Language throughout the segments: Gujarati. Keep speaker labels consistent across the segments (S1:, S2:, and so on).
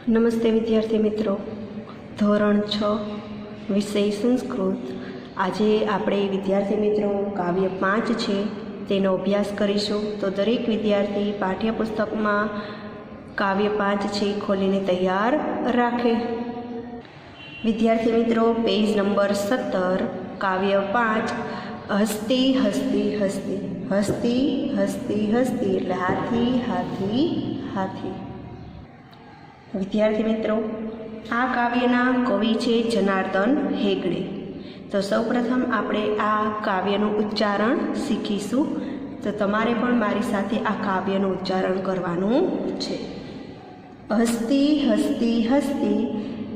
S1: નમસ્તે વિદ્યાર્થી મિત્રો, ધોરણ 6 વિષય સંસ્કૃત. આજે આપણે વિદ્યાર્થી મિત્રો કાવ્ય 5 છે તેનો અભ્યાસ કરીશું. તો દરેક વિદ્યાર્થી પાઠ્યપુસ્તકમાં કાવ્ય 5 છે ખોલીને તૈયાર રાખે. વિદ્યાર્થી મિત્રો, પેજ નંબર 17, કાવ્ય 5. હસ્તી હસ્તી હસ્તી. હસ્તી હસ્તી હસ્તી એટલે હાથી હાથી હાથી. વિદ્યાર્થી મિત્રો, આ કાવ્યના કવિ છે જનાર્દન હેગડે. તો સૌપ્રથમ આપણે આ કાવ્યનું ઉચ્ચારણ શીખીશું. તો તમારે પણ મારી સાથે આ કાવ્યનું ઉચ્ચારણ કરવાનું છે. હસ્તી હસ્તી હસ્તી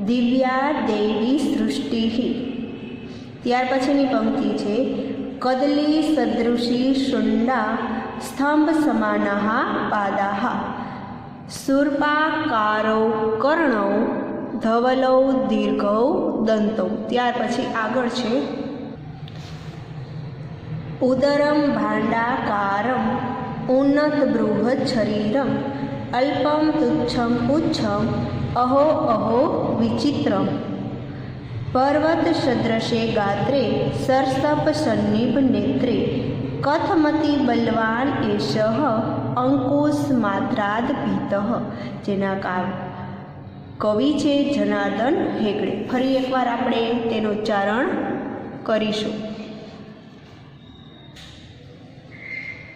S1: દિવ્યા દેવી સૃષ્ટિ. ત્યાર પછીની પંક્તિ છે કદલી સદૃશી શુંડા સ્તંભ સમાનાઃ પાદાઃ શૂર્પાકારૌ કર્ણૌ ધવલૌ દીર્ઘૌ દંતૌ. ત્યાર પછી આગળ છે ઉદરમ ભાંડાકારમ ઉન્નત બૃહદ શરીરમ અલ્પમ તુચ્છમ પુચ્છમ અહો અહો વિચિત્રમ પર્વત સદૃશે ગાત્રે સરસપ સન્નિભ નેત્રે કથમતી બલવાન એષઃ અંકુશ માત્રાદ પીતઃ. જેના કવિ છે જનાર્દન હેગડે. ફરી એકવાર આપણે તેનું ઉચ્ચારણ કરીશું.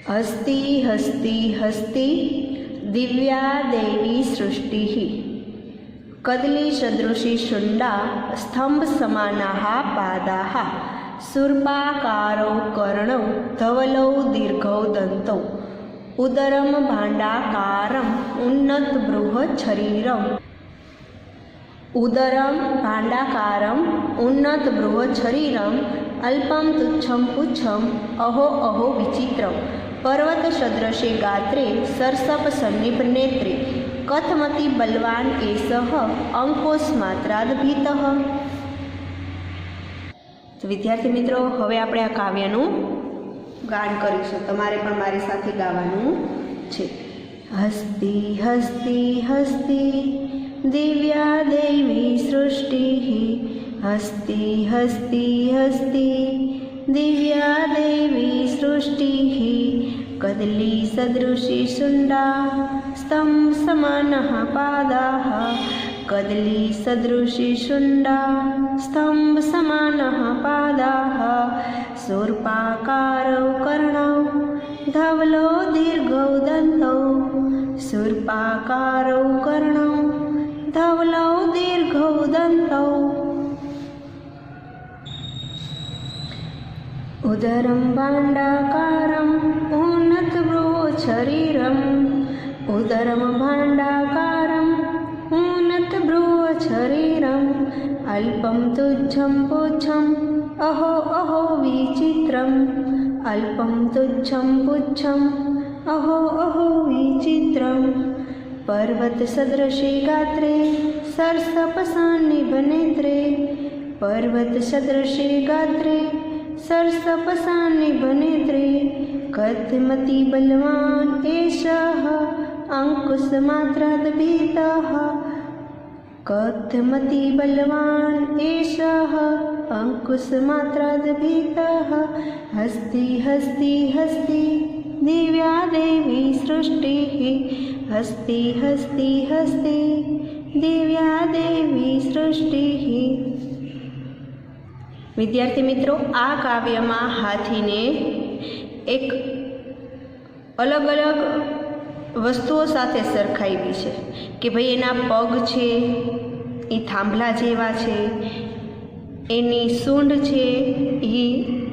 S1: હસ્તી હસ્તી હસ્તી દિવ્યા દેવી સૃષ્ટિ. કદલી સદૃશી શુંડા સ્તંભ સમાનાઃ પાદાઃ શૂર્પાકારૌ કર્ણૌ ધવલૌ દીર્ઘૌ દંતૌ ઉદરમ ભાંડાકારમ ઉન્નત બૃહદ શરીરમ. ઉદરમ ભાંડાકારમ ઉન્નત બૃહદ શરીરમ અલ્પમ તુચ્છમ પુચ્છમ અહો અહો વિચિત્રમ પર્વત સદૃશે ગાત્રે સરસપ સન્નિભ નેત્રે કથમતી બલવાન એષઃ અંકુશ માત્રાદ ભીતઃ. તો વિદ્યાર્થી મિત્રો, હવે આપણે આ કાવ્યનું ગાન કરીશું. તમારે પણ મારી સાથે ગાવાનું છે. હસ્તી હસ્તી હસ્તી દિવ્યા દેવી સૃષ્ટિ. હસ્તી હસ્તી હસ્તી દિવ્યા દેવી સૃષ્ટિ. કદલી સદૃશી શુંડા સ્તંભ સમાનાઃ પાદાઃ. કદલી સદૃશી શુંડા સ્તંભ સમાનાઃ પાદાઃ શૂર્પાકારૌ કર્ણૌ ધવલો દીર્ઘૌ દંતૌ. શૂર્પાકારૌ કર્ણૌ ધવલો દીર્ઘૌ દંતૌ. ઉદરમ ભાંડાકારમ ઉન્નત બૃહદ શરીરમ. ઉદરમ ભાંડાકારમ ઉન્નત બૃહદ શરીરમ અલ્પમ તુચ્છમ પુચ્છમ અહો અહો વિચિત્રમ. અલ્પમ તુચ્છમ પુચ્છમ અહો અહો વિચિત્રમ પર્વત સદૃશે ગાત્રે સરસપ સન્નિભ નેત્રે. પર્વત સદૃશે ગાત્રે સરસપ સન્નિભ નેત્રે કથમતી બલવાન એષઃ અંકુશ માત્રાદ ભીતઃ. કથમતી બલવાન એષઃ અંકુશ માત્રાદ ભીતઃ. હસ્તી હસ્તી હસ્તી દિવ્યા દેવી સૃષ્ટિ. હસ્તી હસ્તી હસ્તી દિવ્યા દેવી સૃષ્ટિ. વિદ્યાર્થી મિત્રો, આ કાવ્યમાં હાથીને એક અલગ અલગ વસ્તુઓ સાથે સરખાવી છે કે ભાઈ એના પગ છે એ થાંભલા જેવા છે, એની સૂંઢ છે એ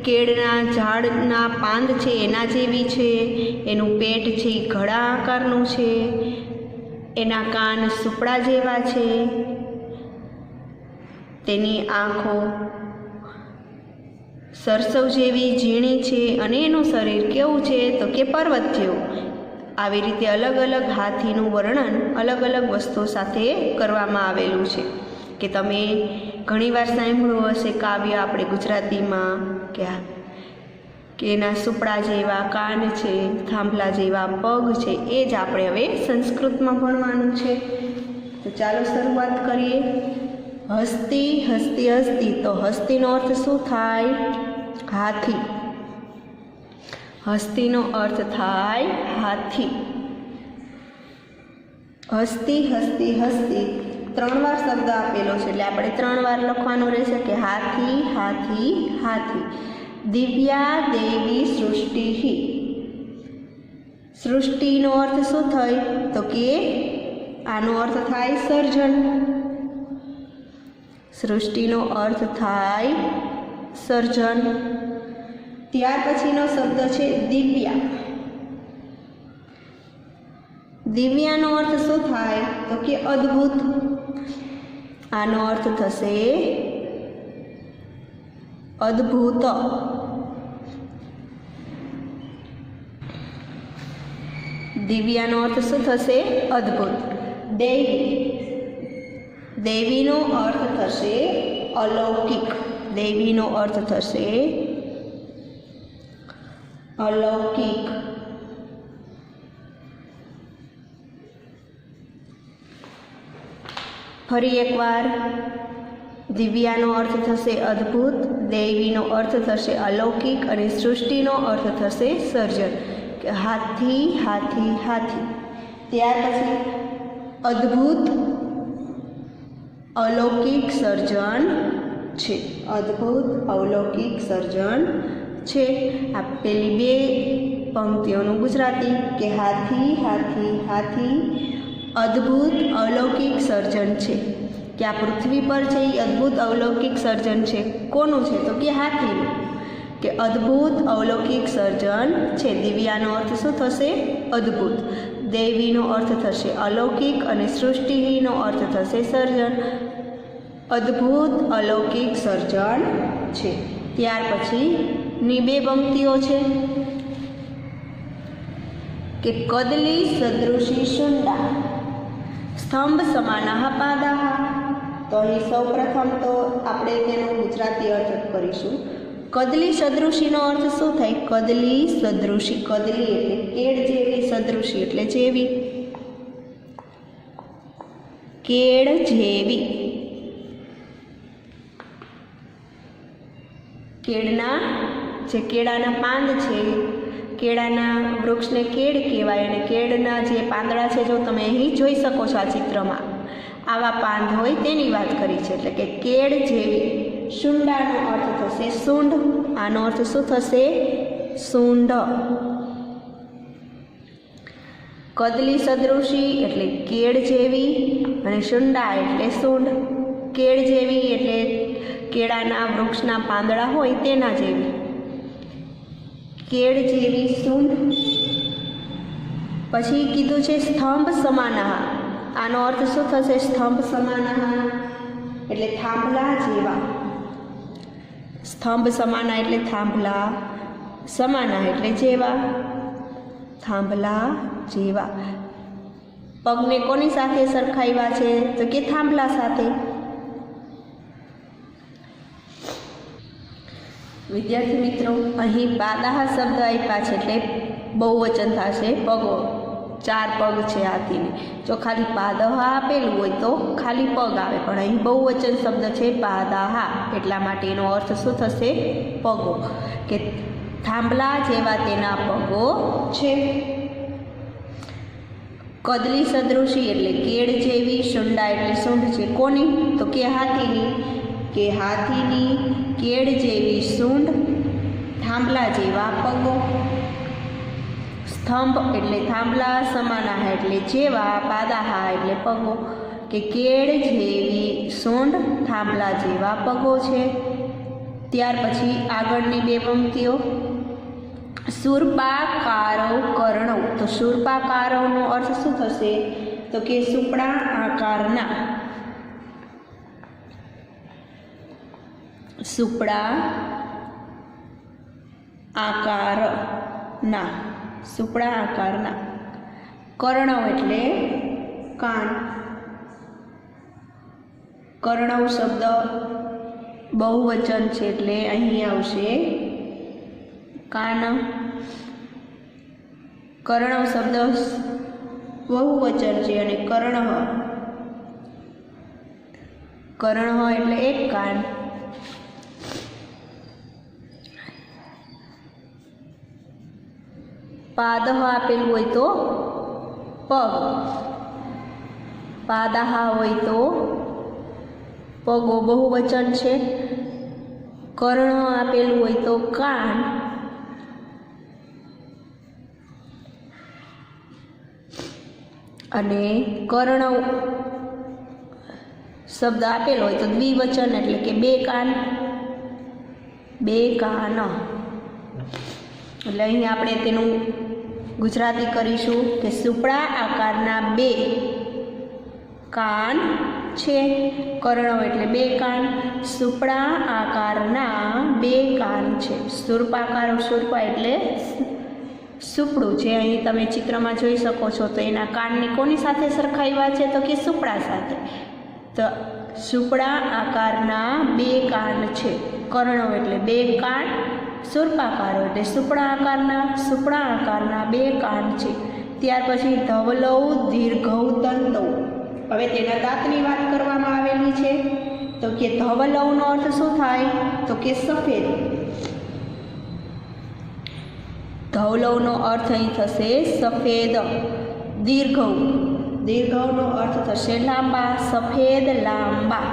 S1: કેળના ઝાડના પાંદ છે એના જેવી છે, એનું પેટ છે એ ઘડા આકારનું છે, એના કાન સુપડા જેવા છે, તેની આંખો સરસવ જેવી ઝીણી છે અને એનું શરીર કેવું છે તો કે પર્વત જેવું. આવી રીતે અલગ અલગ હાથીનું વર્ણન અલગ અલગ વસ્તુઓ સાથે કરવામાં આવેલું છે. કે તમે ઘણીવાર સાંભળ્યું હશે કાવ્ય આપણે ગુજરાતીમાં કે એના સુપડા જેવા કાન છે, થાંભલા જેવા પગ છે. એ જ આપણે હવે સંસ્કૃતમાં ભણવાનું છે. તો ચાલો શરૂઆત કરીએ। હસ્તી હસ્તી હસ્તી, તો હસ્તીનો અર્થ શું થાય? હાથી। હસ્તીનો અર્થ થાય હાથી। હસ્તી હસ્તી હસ્તી 3 વાર શબ્દ આપેલો છે એટલે આપણે 3 વાર લખવાનું રહેશે કે હાથી હાથી હાથી। દિવ્યા દેવી સૃષ્ટિ। સૃષ્ટિનો અર્થ શું થાય? તો કે આનો અર્થ થાય સર્જન। સૃષ્ટિનો અર્થ થાય સર્જન। ત્યાર પછીનો શબ્દ છે દિવ્યા। દિવ્યાનો અર્થ શું થાય? તો કે અદ્ભુત। આનો અર્થ થશે અદ્ભુત। દિવ્યાનો અર્થ શું થશે? અદ્ભુત। દેવી। દેવીનો અર્થ થશે અલૌકિક। દેવીનો અર્થ થશે અલૌકિક। ફરી એકવાર, દિવ્યાનો અર્થ થશે અદ્ભુત, દેવીનો અર્થ થશે અલૌકિક અને સૃષ્ટિનો અર્થ થશે સર્જન। હાથી હાથી હાથી। ત્યાર પછી અદ્ભુત અલૌકિક સર્જન છે। અદ્ભુત અલૌકિક સર્જન છે। આ પેલી 2 પંક્તિઓનું ગુજરાતી કે હાથી હાથી હાથી અદ્ભુત અલૌકિક સર્જન છે। કે આ પૃથ્વી પર છે એ અદ્ભુત અલૌકિક સર્જન છે। કોનું છે? તો કે હાથીનું। કે અદ્ભુત અલૌકિક સર્જન છે। દિવ્યાનો અર્થ શું થશે? અદ્ભુત। દેવીનો અર્થ થશે અલૌકિક અને સૃષ્ટિનો અર્થ થશે સર્જન। અદ્ભુત અલૌકિક સર્જન છે। ત્યાર પછીની 2 પંક્તિઓ છે કે કદલી સદૃશી શુંડા સ્તંભ સમાનાહ પાદાહ। તો અહીં સૌ પ્રથમ તો આપણે તેનો ગુજરાતી અર્થ કરીશું। કદલી સદૃશીનો અર્થ શું થાય? કદલી સદૃશી, કદલી એટલે કેળ જેવી, સદૃશી એટલે જેવી, કેળ જેવી। કેળના જે કેળાના પાંદ છે, કેળાના વૃક્ષને કેળ કહેવાય અને કેળના જે પાંદડા છે, જો તમે અહીં જોઈ શકો છો આ ચિત્રમાં, આવા પાંદ હોય તેની વાત કરી છે એટલે કે કેળ જેવી। શુંડાનો અર્થ થશે સૂંઢ। આનો અર્થ શું થશે? સૂંઢ। કદલી સદૃશી એટલે કેળ જેવી અને શુંડા એટલે સૂંઢ। કેળ જેવી એટલે કેળાના વૃક્ષના પાંદડા હોય તેના જેવી, કેળ જેવી સૂંઢ। પછી કીધું છે સ્તંભ સમાનાહ। આનો અર્થ શું થશે? સ્તંભ સમાનાહ એટલે થાંભલા જેવા। સ્તંભ સમાના એટલે થાંભલા, સમાના એટલે જેવા, થાંભલા જેવા। પગને કોની સાથે સરખાવ્યા છે? તો કે થાંભલા સાથે। વિદ્યાર્થી મિત્રો, અહીં પાદાહ શબ્દ આપ્યા છે એટલે બહુવચન થશે પગો। 4 પગ છે હાથીને। જો ખાલી પાદાહ આપેલું હોય તો ખાલી પગ આવે, પણ અહીં બહુવચન શબ્દ છે પાદાહ, એટલા માટે એનો અર્થ શું થશે? પગો। કે થાંભલા જેવા તેના પગો છે। કદલી સદૃશી એટલે કેળ જેવી, શુંડા એટલે સૂંઢ છે। કોની? તો કે હાથીની। કે હાથીની કેળ જેવી સૂંઢ, થાંભલા જેવા પગો। સ્તંભ એટલે થાંભલા, સમાનાહ એટલે જેવા, પાદાહ એટલે પગો। કે કેળ જેવી સૂંઢ, થાંભલા જેવા પગો છે। ત્યાર પછી આગળની 2 પંક્તિઓ, શૂર્પાકારૌ કર્ણૌ। તો શૂર્પાકારૌનો અર્થ શું થશે? તો કે સુપડા આકારના। સુપડા આકારના, સુપડા આકારના। કર્ણવ એટલે કાન। કર્ણવ શબ્દ બહુવચન છે એટલે અહીં આવશે કાન। કર્ણવ શબ્દ બહુવચન છે અને કર્ણ કર્ણ એટલે એક કાન, પાદહ આપેલું હોય તો પગ, પાદાહા હોય તો પગો બહુવચન છે, કર્ણ આપેલું હોય તો કાન, અને કર્ણ શબ્દ આપેલો હોય તો દ્વિવચન એટલે કે બે કાન, બે કાન. એટલે અહીં આપણે તેનું ગુજરાતી કરીશું કે સુપડા આકારના બે કાન છે. કર્ણ એટલે બે કાન, સુપડા આકારના બે કાન છે. સુર્પાકાર, સુર્પા એટલે સુપડું છે. અહીં તમે ચિત્રમાં જોઈ શકો છો તો એના કાનની કોની સાથે સરખાવ્યા છે તો કે સુપડા સાથે. તો સુપડા આકારના બે કાન છે. કર્ણો એટલે બે કાન, સુર્પાકારો એટલે સુપડા આકારના બે કાન છે. ત્યાર પછી ધવલૌ દીર્ઘૌ દંતૌ. હવે તેના દાંતની વાત કરવામાં આવેલી છે તો કે ધવલૌનો અર્થ શું થાય તો કે સફેદ. ધવલૌનો અર્થ અહીં થશે સફેદ. દીર્ઘૌ, દીર્ઘૌનો અર્થ થશે લાંબા, સફેદ લાંબા.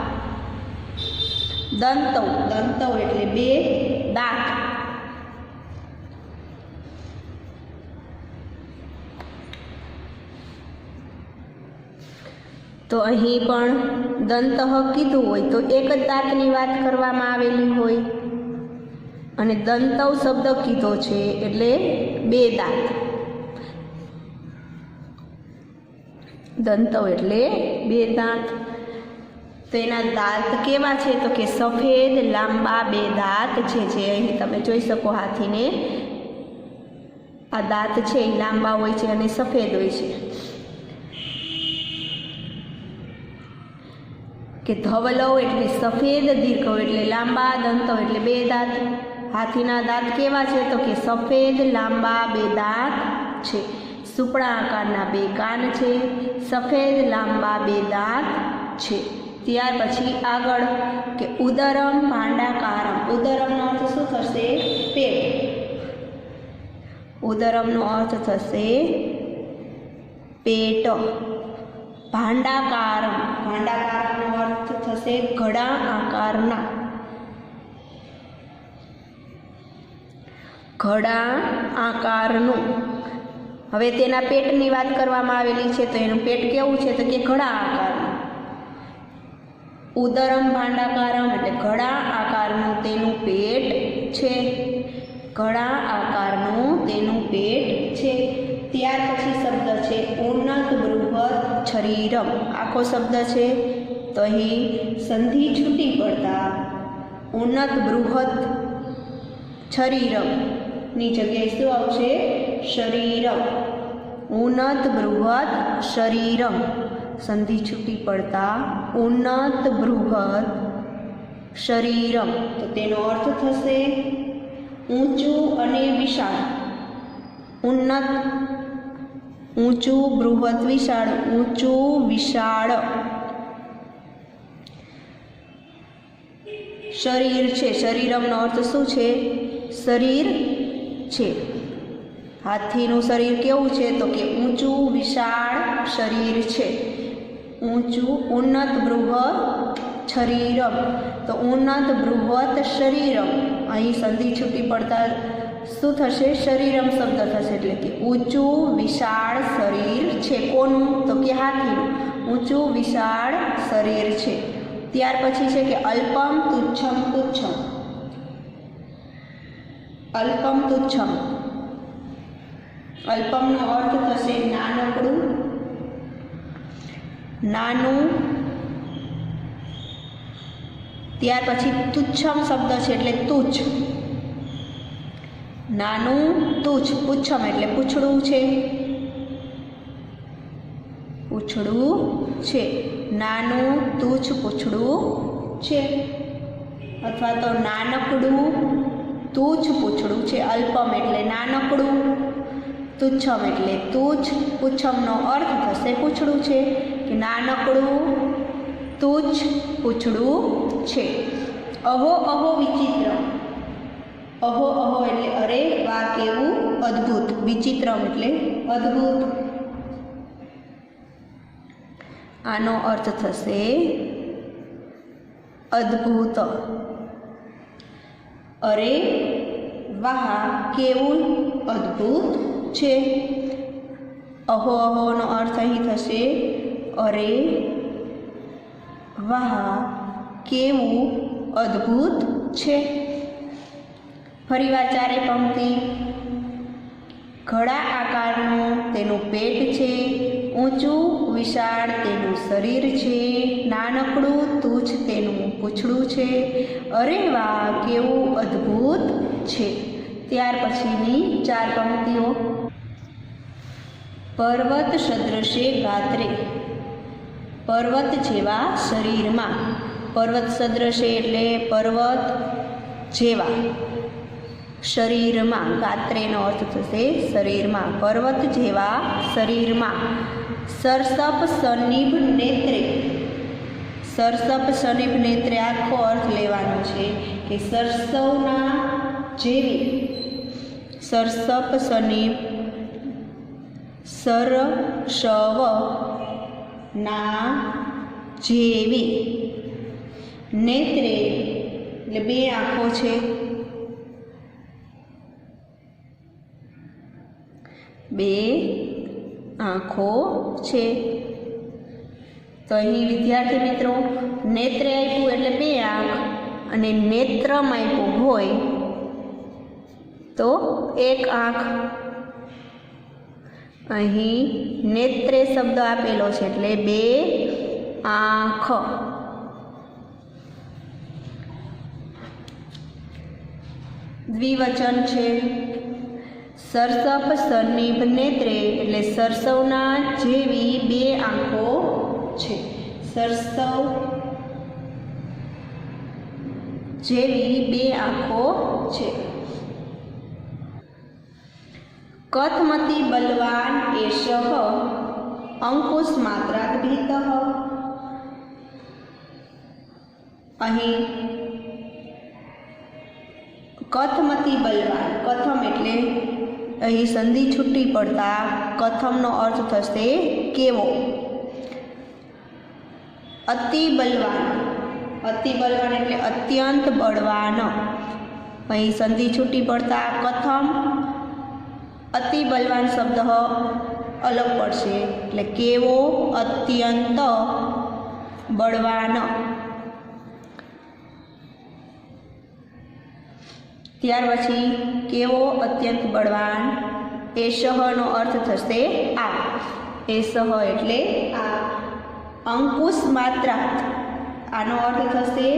S1: દંતૌ, દંતૌ એટલે બે દાંત. તો અહીં પણ દંતઃ કીધું હોય તો એક જ દાંતની વાત કરવામાં આવેલી હોય, અને દંતૌ શબ્દ કીધો છે એટલે બે દાંત. દંતૌ એટલે બે દાંત. તો એના દાંત કેવા છે તો કે સફેદ લાંબા બે દાંત છે. જે અહીં તમે જોઈ શકો હાથીને આ દાંત છે એ લાંબા હોય છે અને સફેદ હોય છે. કે ધવલૌ એટલે સફેદ, દીર્ઘૌ એટલે લાંબા, દંતૌ એટલે બે દાંત. હાથીના દાંત કેવા છે તો કે સફેદ લાંબા બે દાંત છે. સુપડા આકારના બે કાન છે, સફેદ લાંબા બે દાંત છે. ત્યાર પછી આગળ કે ઉદરમ ભાંડાકારમ. ઉદરમનો અર્થ શું થશે પેટ. ઉદરમનો અર્થ થશે પેટ. ભાંડાકારમ, ભાંડાકારમનો અર્થ થશે ઘડા આકારના. ઘડા આકારનું. હવે તેના પેટની વાત કરવામાં આવેલી છે તો એનું પેટ કેવું છે તો કે ઘડા આકારનું. ઉદરમ ભાંડાકારમ એટલે ઘડા આકારનું તેનું પેટ છે. ઘડા આકારનું તેનું પેટ છે. ત્યાર પછી શબ્દ છે ઉન્નત બૃહદ શરીરમ. આખો શબ્દ છે તો અહીં સંધિ છૂટી પડતા ઉન્નત બૃહદ શરીરમ ની જગ્યાએ શું આવશે શરીરમ. ઉન્નત બૃહદ શરીરમ, સંધિ છૂટી પડતા ઉન્નત બૃહદ શરીરમ. તો તેનો અર્થ થશે ઊંચું અને વિશાળ. ઉન્નત ઊંચું, બૃહદ વિશાળ, ઊંચું વિશાળ શરીર છે. શરીરમનો અર્થ શું છે શરીર છે. હાથીનું શરીર કેવું છે તો કે ઊંચું વિશાળ શરીર છે. ઊંચું ઉન્નત બૃહદ શરીરમ. તો ઉન્નત બૃહદ શરીરમ અહીં સંધિ છૂટી પડતા શું થશે શરીરમ શબ્દ થશે. એટલે કે ઊંચું વિશાળ શરીર છે. કોનું તો કે હાથીનું ઊંચું વિશાળ શરીર છે. ત્યાર પછી છે કે અલ્પમ તુચ્છમ પુચ્છમ. અલ્પમ તુચ્છમ, અલ્પમનો અર્થ થશે નાનકડું, નાનું. ત્યાર પછી તુચ્છમ શબ્દ છે એટલે તુચ્છ, નાનું તુચ્છ. પુચ્છમ એટલે પૂંછડું છે, પૂંછડું છે. નાનું તુચ્છ પૂંછડું છે, અથવા તો નાનકડું તુચ્છ પૂંછડું છે. અલ્પમ એટલે નાનકડું, તુચ્છમ એટલે તુચ્છ. પુચ્છમનો અર્થ થશે પૂંછડું છે કે નાનકડું તુચ્છ પૂંછડું છે। અહો અહો વિચિત્ર, અહો અહો એટલે અરે વાહ કેવું અદ્ભુત, વિચિત્રમ એટલે અદ્ભુત। આનો અર્થ થશે અદ્ભુત। અરે વાહ કેવું અદ્ભુત છે। અહો અહોનો અર્થ અહીં થશે અરે વાહ કેવું અદ્ભુત છે। ફરીવાર ચારે પંક્તિ। ઘડા આકારનું તેનું પેટ છે, ઊંચું વિશાળ તેનું શરીર છે, નાનકડું તુચ્છ તેનું પૂંછડું છે, અરે વાહ કેવું અદ્ભુત છે। ત્યાર પછીની ચાર પંક્તિઓ। પર્વત સદૃશે ગાત્રે, પર્વત જેવા શરીરમાં, પર્વત સદૃશે એટલે પર્વત જેવા શરીરમાં, ગાત્રેનો અર્થ થશે શરીરમાં, પર્વત જેવા શરીરમાં, સરસપ સનિભ નેત્રે, સરસપ સનિભ નેત્રે આખો અર્થ લેવાનો છે કે સરસવના જેવી, સરસપ સનિભ, સરસવ ના જેવી, નેત્રે એટલે બે આંખો છે, બે આંખો છે। તો અહીં વિદ્યાર્થી મિત્રો નેત્રે આપ્યું એટલે બે આંખ અને નેત્રમ આપ્યું હોય તો એક આંખ। અહીં નેત્રે શબ્દ આપેલો છે એટલે બે આંખ। દ્વિવચન છે। સરસપ સનિભ નેત્રે એટલે સરસવના જેવી બે આંખો છે, સરસવ જેવી બે આંખો છે। કથમતી બલવાન એષઃ અંકુશ માત્રાત ભીતઃ, અહીં કથમતી બલવાન, કથમ એટલે અહીં સંધિ છૂટી પડતા કથમનો અર્થ થશે કેવો। અતિ બલવાન, અતિ બલવાન એટલે અત્યંત બળવાન, અહીં સંધિ છૂટી પડતા કથમ, અતિ બલવાન શબ્દ અલગ પડશે એટલે કેવો અત્યંત બળવાન। ત્યાર પછી કેવો અત્યંત બળવાન, એષઃનો અર્થ થશે આ, એષઃ એટલે આ। અંકુશ માત્રાત, આનો અર્થ થશે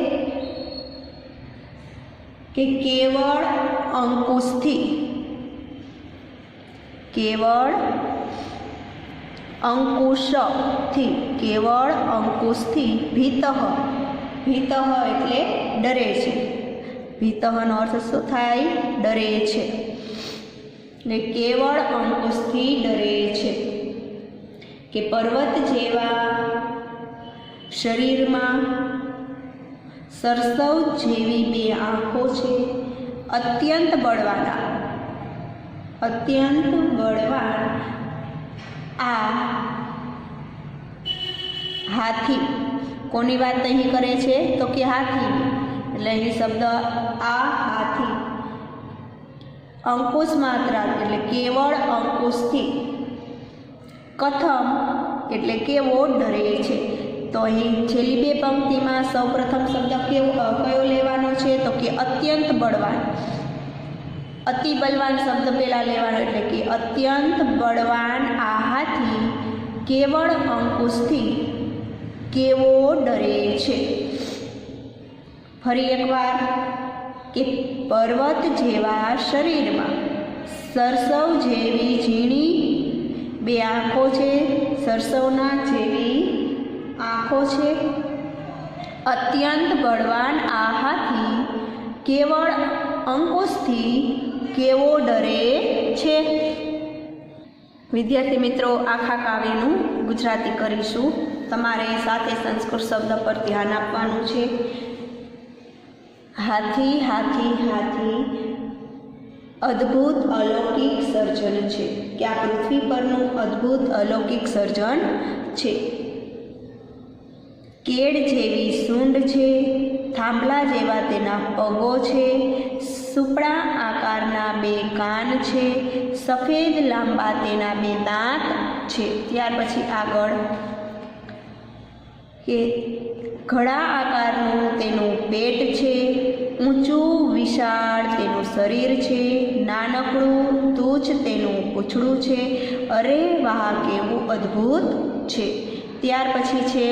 S1: કે કેવળ અંકુશથી, કેવળ અંકુશથી, કેવળ અંકુશથી, ભીતઃ, ભીતઃ એટલે ડરે છે, ભીતઃનો અર્થ શું થાય ડરે છે, ને કેવળ અંકુશથી ડરે છે। કે પર્વત જેવા શરીરમાં સરસવ જેવી બે આંખો છે, અત્યંત બળવાના, અત્યંત બળવાન આ હાથી, કોની વાત અહીં કરે છે તો કે હાથી, એટલે અહીં શબ્દ આ હાથી, અંકુશ માત્રા એટલે કેવળ અંકુશથી, કથમ એટલે કેવો ડરે છે। તો અહીં છેલ્લી બે પંક્તિમાં સૌપ્રથમ શબ્દ કયો લેવાનો છે તો કે અત્યંત બળવાન, અતિ બલવાન શબ્દ પહેલાં લેવાનો એટલે કે અત્યંત બળવાન આ હાથી કેવળ અંકુશથી કેવો ડરે છે। ફરી એકવાર કે પર્વત જેવા શરીરમાં સરસવ જેવી ઝીણી બે આંખો છે, સરસવના જેવી આંખો છે, અત્યંત બળવાન આ હાથી કેવળ અંકુશથી કેવો ડરે છે। વિદ્યાર્થી મિત્રો આખા કાવ્યનું ગુજરાતી કરીશું। તમારે સાથે સંસ્કૃત શબ્દ પર ધ્યાન આપવાનું છે. હાથી હાથી હાથી અદ્ભુત અલૌકિક સર્જન છે, કે આ પૃથ્વી પરનું અદ્ભુત અલૌકિક સર્જન છે. કેળ જેવી સૂંઢ છે, થાંભલા જેવા તેના પગો છે, સુપડા આકારના 2 કાન છે, સફેદ લાંબા તેના 2 દાંત છે. ત્યાર પછી આગળ કે ઘડા આકારનું તેનું પેટ છે, ઊંચું વિશાળ તેનું શરીર છે, નાનકડું તુચ્છ તેનું પૂંછડું છે. અરે વાહ, કેવું અદ્ભુત છે. ત્યાર પછી છે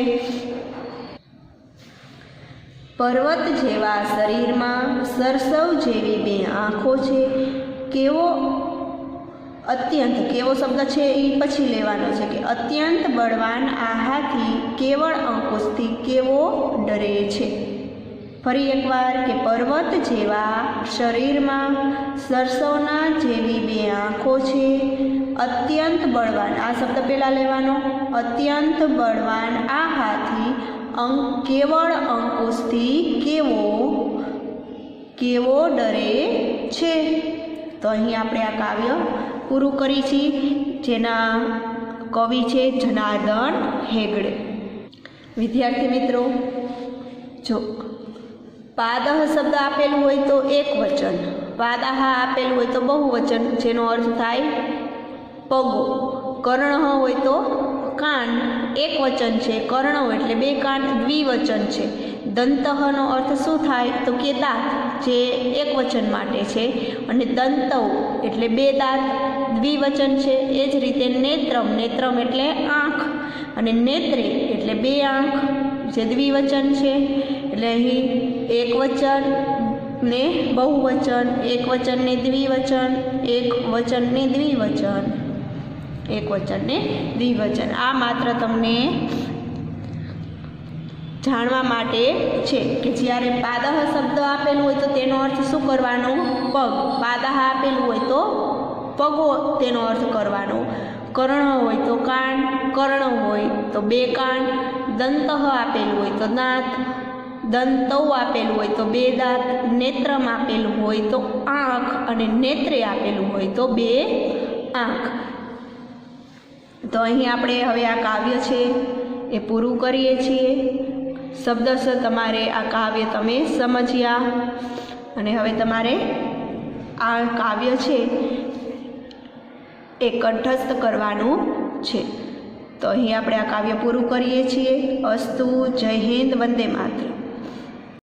S1: પર્વત જેવા શરીરમાં સરસવ જેવી 2 આંખો છે, કેવો અત્યંત, કેવો શબ્દ છે એ પછી લેવાનો છે, કે અત્યંત બળવાન આ હાથી કેવળ અંકુશથી કેવો ડરે છે. ફરી એકવાર કે પર્વત જેવા શરીરમાં સરસવના જેવી 2 આંખો છે, અત્યંત બળવાન, આ શબ્દ પહેલાં લેવાનો, અત્યંત બળવાન આ હાથી કેવળ અંકુશથી કેવો ડરે છે. તો અહીં આપણે આ કાવ્ય પૂરું કરી છીએ, જેના કવિ છે જનાર્દન હેગડે. વિદ્યાર્થી મિત્રો, જો પાદહ શબ્દ આપેલું હોય તો એકવચન, પાદાહા આપેલું હોય તો બહુવચન, જેનો અર્થ થાય પગો. કર્ણ હોય તો કાન એકવચન છે, કર્ણો એટલે 2 કાન દ્વિવચન છે. દંતઃનો અર્થ શું થાય તો કે દાંત, જે એકવચન માટે છે. અને દંતૌ એટલે 2 દાંત દ્વિવચન છે. એ જ રીતે નેત્રમ, નેત્રમ એટલે આંખ, અને નેત્રે એટલે 2 આંખ, જે દ્વિવચન છે. એટલે અહીં એકવચન ને બહુવચન, એકવચન ને દ્વિવચન, એકવચન ને દ્વિવચન, એકવચન ને દ્વિવચન. આ માત્ર તમને જાણવા માટે છે કે જ્યારે પાદહ શબ્દ આપેલું હોય તો તેનો અર્થ શું કરવાનો? પગ. પાદાહ આપેલું હોય તો પગો તેનો અર્થ કરવાનો. કર્ણ હોય તો કાન, કર્ણ હોય તો 2 કાન. દંતઃ આપેલું હોય તો દાંત, દંતૌ આપેલું હોય તો 2 દાંત. નેત્રમ આપેલું હોય તો આંખ, અને નેત્રે આપેલું હોય તો 2 આંખ. તો અહીં આપણે હવે આ કાવ્ય છે એ પૂરું કરીએ છીએ. શબ્દશ તમારે આ કાવ્ય તમે સમજ્યા, અને હવે તમારે આ કાવ્ય છે એ કંઠસ્થ કરવાનું છે. તો અહીં આપણે આ કાવ્ય પૂરું કરીએ છીએ. અસ્તુ. જય હિન્દ. વંદે માતરમ.